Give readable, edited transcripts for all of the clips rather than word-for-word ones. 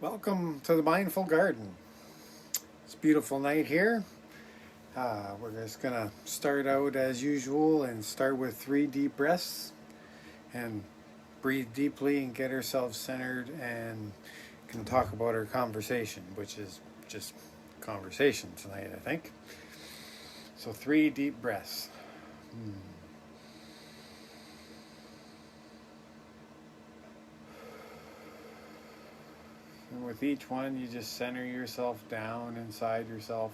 Welcome to the Mindful Garden. It's a beautiful night here. We're just going to start out as usual and start with 3 deep breaths and breathe deeply and get ourselves centered and can talk about our conversation, which is just conversation tonight, I think. So 3 deep breaths. And with each one, you just center yourself down inside yourself.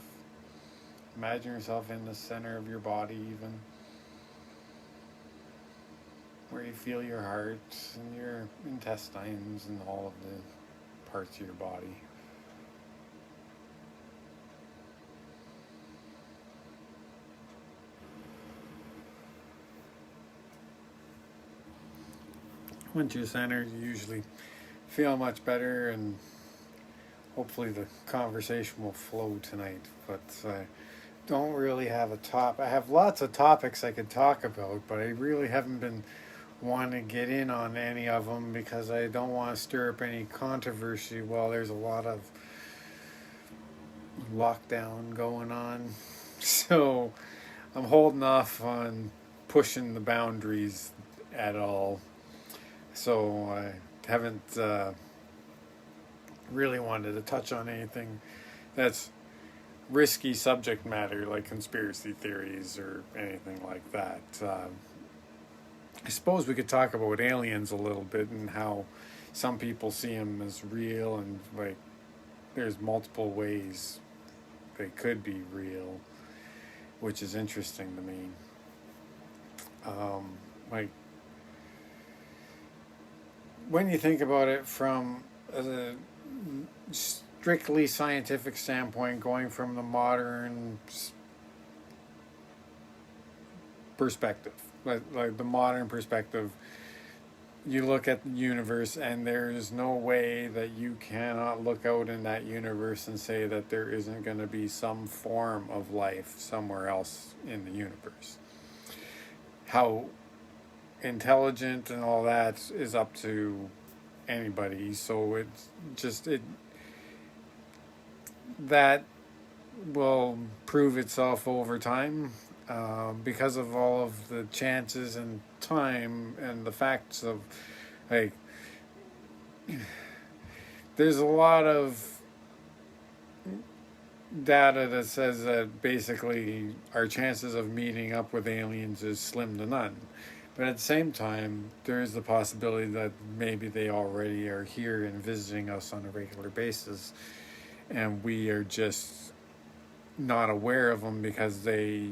Imagine yourself in the center of your body, even where you feel your heart and your intestines and all of the parts of your body. Once you're centered, you usually feel much better, and hopefully the conversation will flow tonight. But I don't really have a top. I have lots of topics I could talk about, but I really haven't been wanting to get in on any of them because I don't want to stir up any controversy while there's a lot of lockdown going on. So I'm holding off on pushing the boundaries at all. So I haven't really wanted to touch on anything that's risky subject matter like conspiracy theories or anything like that. I suppose we could talk about aliens a little bit and how some people see them as real, and like there's multiple ways they could be real, which is interesting to me. Like when you think about it from a strictly scientific standpoint, going from the modern perspective, like the modern perspective, you look at the universe and there is no way that you cannot look out in that universe and say that there isn't going to be some form of life somewhere else in the universe. How intelligent and all that is up to anybody, so it's just it that will prove itself over time, because of all of the chances and time and the facts of, like, there's a lot of data that says that basically our chances of meeting up with aliens is slim to none. But at the same time, there is the possibility that maybe they already are here and visiting us on a regular basis, and we are just not aware of them because they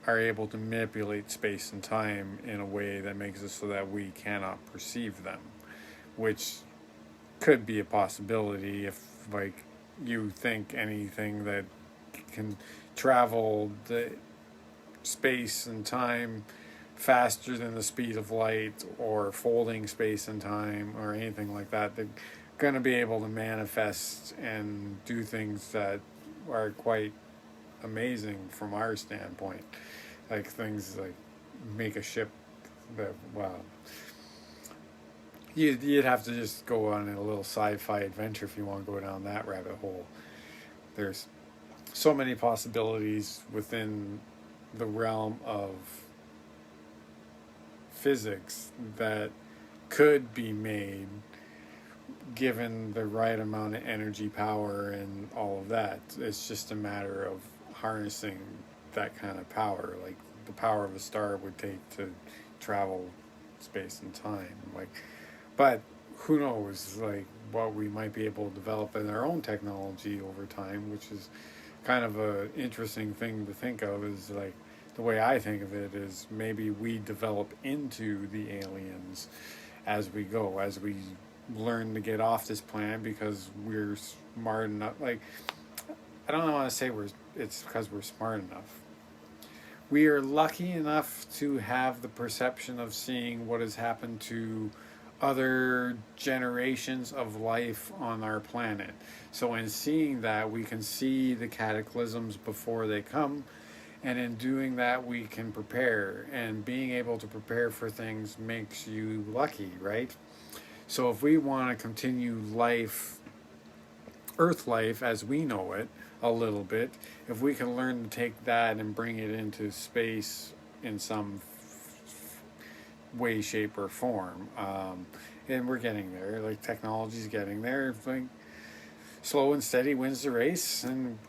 are able to manipulate space and time in a way that makes it so that we cannot perceive them, which could be a possibility if, like, you think anything that can travel the space and time faster than the speed of light, or folding space and time, or anything like that, they're going to be able to manifest and do things that are quite amazing from our standpoint. Like things like make a ship that, wow. You'd have to just go on a little sci-fi adventure if you want to go down that rabbit hole. There's so many possibilities within the realm of physics that could be made given the right amount of energy, power, and all of that. It's just a matter of harnessing that kind of power, like the power of a star would take to travel space and time. Like, but who knows, like, what we might be able to develop in our own technology over time, which is kind of a interesting thing to think of. Is like, the way I think of it is maybe we develop into the aliens as we go, as we learn to get off this planet because we're smart enough. Like, I don't want to say it's because we're smart enough. We are lucky enough to have the perception of seeing what has happened to other generations of life on our planet. So in seeing that, we can see the cataclysms before they come, and in doing that, we can prepare. And being able to prepare for things makes you lucky, right? So if we want to continue life Earth life as we know it a little bit, if we can learn to take that and bring it into space in some way, shape, or form, and we're getting there. Like technology's getting there. Like slow and steady wins the race, and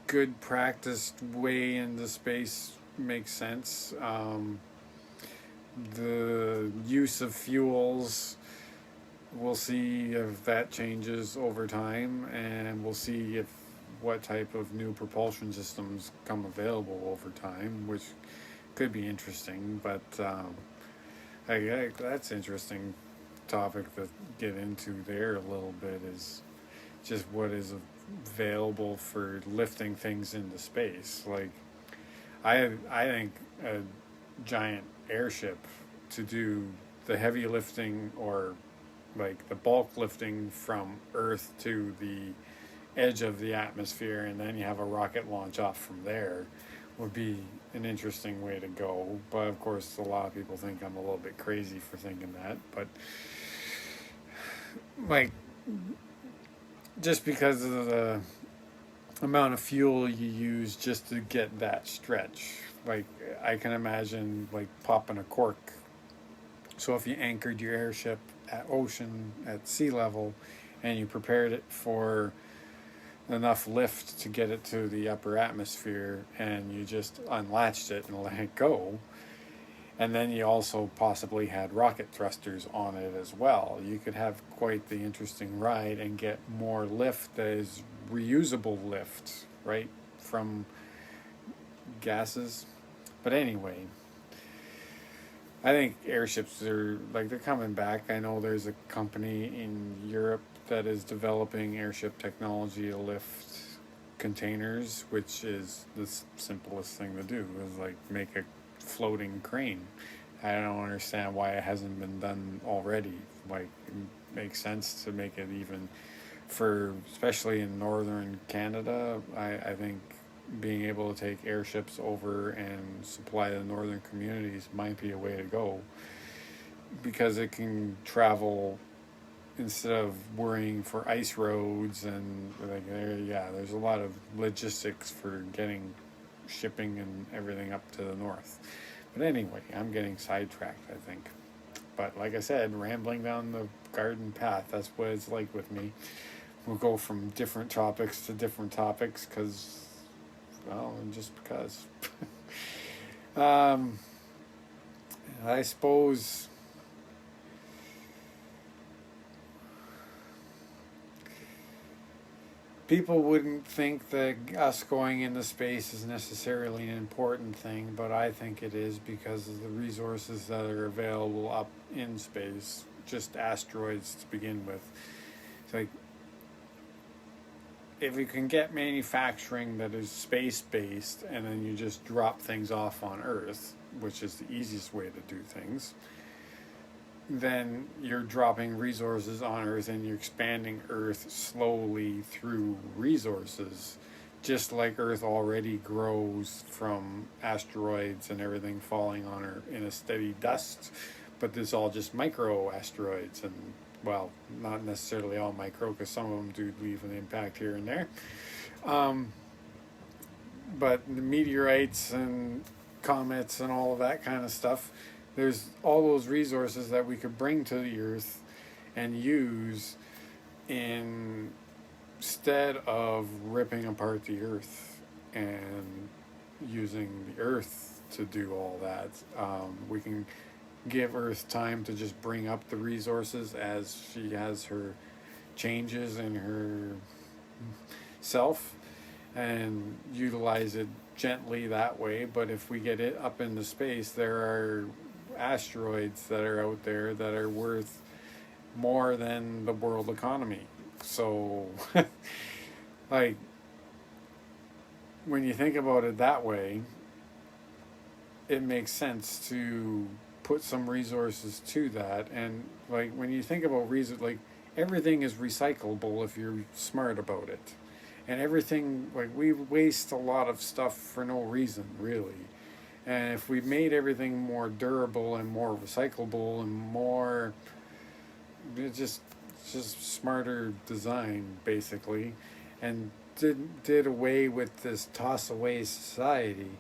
good practiced way into space makes sense. The use of fuels, we'll see if that changes over time, and we'll see if what type of new propulsion systems come available over time, which could be interesting. But that's interesting topic to get into there a little bit, is just what is available for lifting things into space. Like I think a giant airship to do the heavy lifting, or like the bulk lifting from Earth to the edge of the atmosphere, and then you have a rocket launch off from there, would be an interesting way to go. But of course, a lot of people think I'm a little bit crazy for thinking that. But like, just because of the amount of fuel you use just to get that stretch, like I can imagine like popping a cork. So if you anchored your airship at ocean at sea level, and you prepared it for enough lift to get it to the upper atmosphere, and you just unlatched it and let it go, and then you also possibly had rocket thrusters on it as well, you could have quite the interesting ride and get more lift that is reusable lift, right, from gases. But anyway, I think airships are like, they're coming back. I know there's a company in Europe that is developing airship technology to lift containers, which is the simplest thing to do, is like make a floating crane. I don't understand why it hasn't been done already. Like, it makes sense to make it even for, especially in northern Canada. I think being able to take airships over and supply the northern communities might be a way to go, because it can travel instead of worrying for ice roads, and like there's a lot of logistics for getting shipping and everything up to the north. But anyway, I'm getting sidetracked, I think. But like I said, rambling down the garden path, that's what it's like with me. We'll go from different topics to different topics, because, well, just because. I suppose people wouldn't think that us going into space is necessarily an important thing, but I think it is, because of the resources that are available up in space, just asteroids to begin with. It's like, if you can get manufacturing that is space-based, and then you just drop things off on Earth, which is the easiest way to do things, then you're dropping resources on Earth, and you're expanding Earth slowly through resources, just like Earth already grows from asteroids and everything falling on her in a steady dust. But this all just micro asteroids, and, well, not necessarily all micro, because some of them do leave an impact here and there. But the meteorites and comets and all of that kind of stuff, there's all those resources that we could bring to the Earth and use instead of ripping apart the Earth and using the Earth to do all that. We can give Earth time to just bring up the resources as she has her changes in her self, and utilize it gently that way. But if we get it up into space, there are asteroids that are out there that are worth more than the world economy. So like, when you think about it that way, it makes sense to put some resources to that. And like, when you think about like, everything is recyclable if you're smart about it. And everything, like, we waste a lot of stuff for no reason, really. And if we made everything more durable and more recyclable and more just just smarter design, basically, and did away with this toss away society,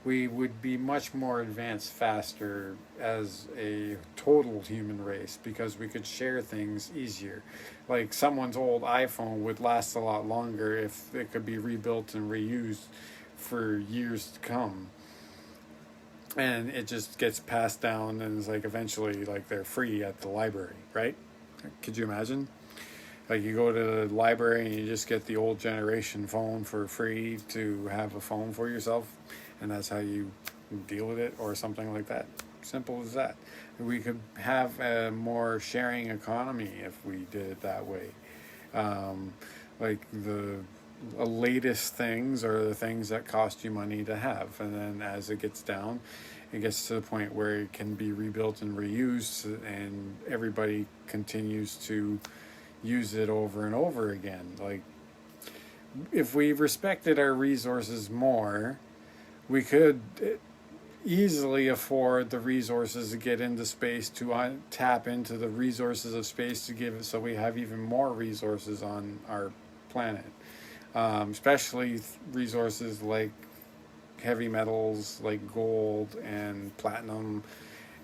we would be much more advanced faster as a total human race because we could share things easier. Like someone's old iPhone would last a lot longer if it could be rebuilt and reused for years to come. And it just gets passed down and it's like eventually like they're free at the library, right? Could you imagine? Like you go to the library and you just get the old generation phone for free to have a phone for yourself, and that's how you deal with it, or something like that. Simple as that. We could have a more sharing economy if we did it that way. Like the latest things are the things that cost you money to have, and then as it gets down, it gets to the point where it can be rebuilt and reused, and everybody continues to use it over and over again. Like if we respected our resources more, we could easily afford the resources to get into space, to tap into the resources of space, to give it so we have even more resources on our planet, especially resources like heavy metals like gold and platinum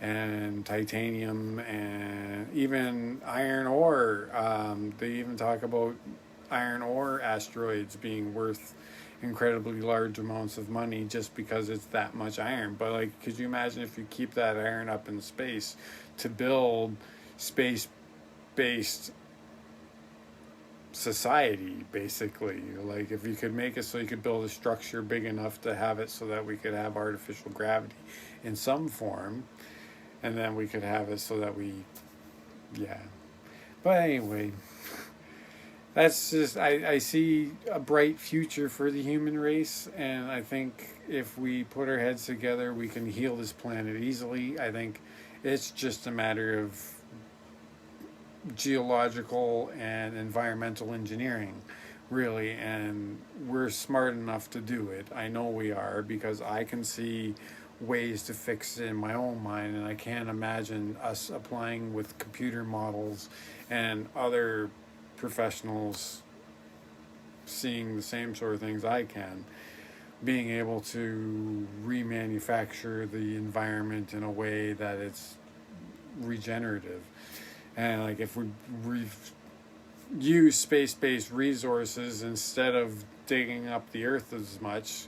and titanium and even iron ore. They even talk about iron ore asteroids being worth incredibly large amounts of money just because it's that much iron. But like, could you imagine if you keep that iron up in space to build space-based society, basically? Like if you could make it so you could build a structure big enough to have it so that we could have artificial gravity in some form, and then we could have it so that yeah. But anyway, that's just, I see a bright future for the human race, and I think if we put our heads together, we can heal this planet easily. I think it's just a matter of geological and environmental engineering, really, and we're smart enough to do it. I know we are, because I can see ways to fix it in my own mind, and I can't imagine us applying with computer models and other professionals seeing the same sort of things I can, being able to remanufacture the environment in a way that it's regenerative. And like if we use space-based resources instead of digging up the earth as much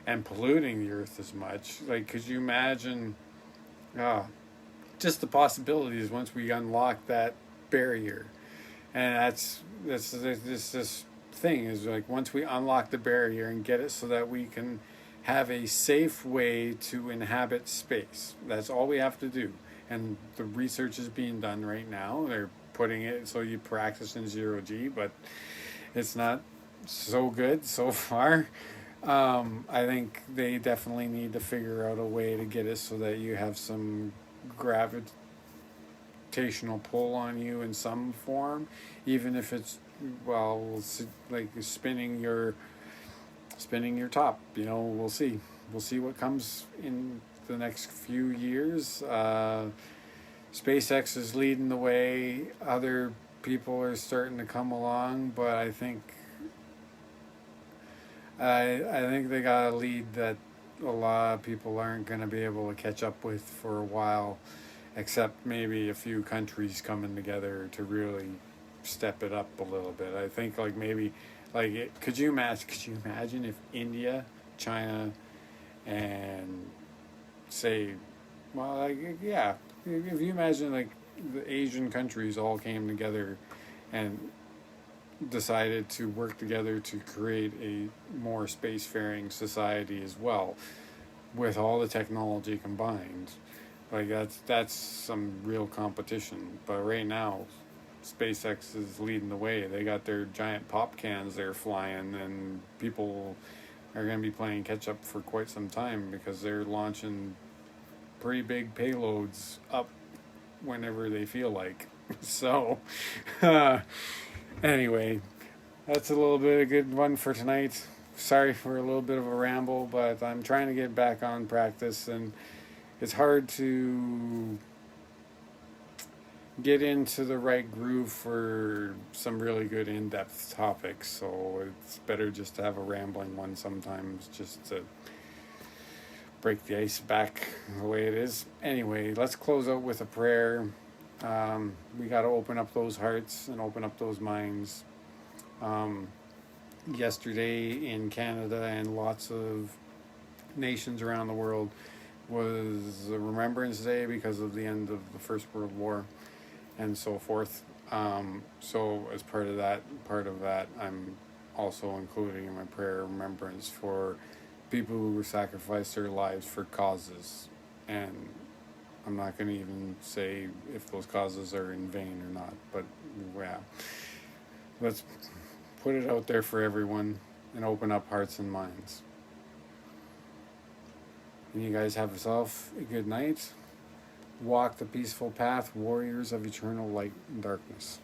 and polluting the earth as much, like could you imagine just the possibilities once we unlock that barrier? And that's this thing is like, once we unlock the barrier and get it so that we can have a safe way to inhabit space, that's all we have to do. And the research is being done right now. They're putting it so you practice in zero G, but it's not so good so far. I think they definitely need to figure out a way to get it so that you have some gravitational pull on you in some form, even if it's, well, like spinning your top. You know, we'll see what comes in the next few years. SpaceX is leading the way. Other people are starting to come along, but I think they got a lead that a lot of people aren't going to be able to catch up with for a while, except maybe a few countries coming together to really step it up a little bit. I think like maybe like could you imagine if India, China, and say, well, like, yeah, if you imagine like the Asian countries all came together and decided to work together to create a more spacefaring society as well, with all the technology combined, like that's some real competition. But right now, SpaceX is leading the way. They got their giant pop cans they're flying, and people are going to be playing catch up for quite some time because they're launching pretty big payloads up whenever they feel like. So, anyway, that's a little bit of a good one for tonight. Sorry for a little bit of a ramble, but I'm trying to get back on practice, and it's hard to get into the right groove for some really good in-depth topics. So it's better just to have a rambling one sometimes, just to break the ice back the way it is. Anyway, let's close out with a prayer. We got to open up those hearts and open up those minds. Um, Yesterday in Canada and lots of nations around the world was a Remembrance Day because of the end of the First World War and so forth. So as part of that, I'm also including in my prayer remembrance for people who sacrificed their lives for causes, and I'm not going to even say if those causes are in vain or not. But yeah, let's put it out there for everyone and open up hearts and minds. And you guys have yourself a good night. Walk the peaceful path, warriors of eternal light and darkness.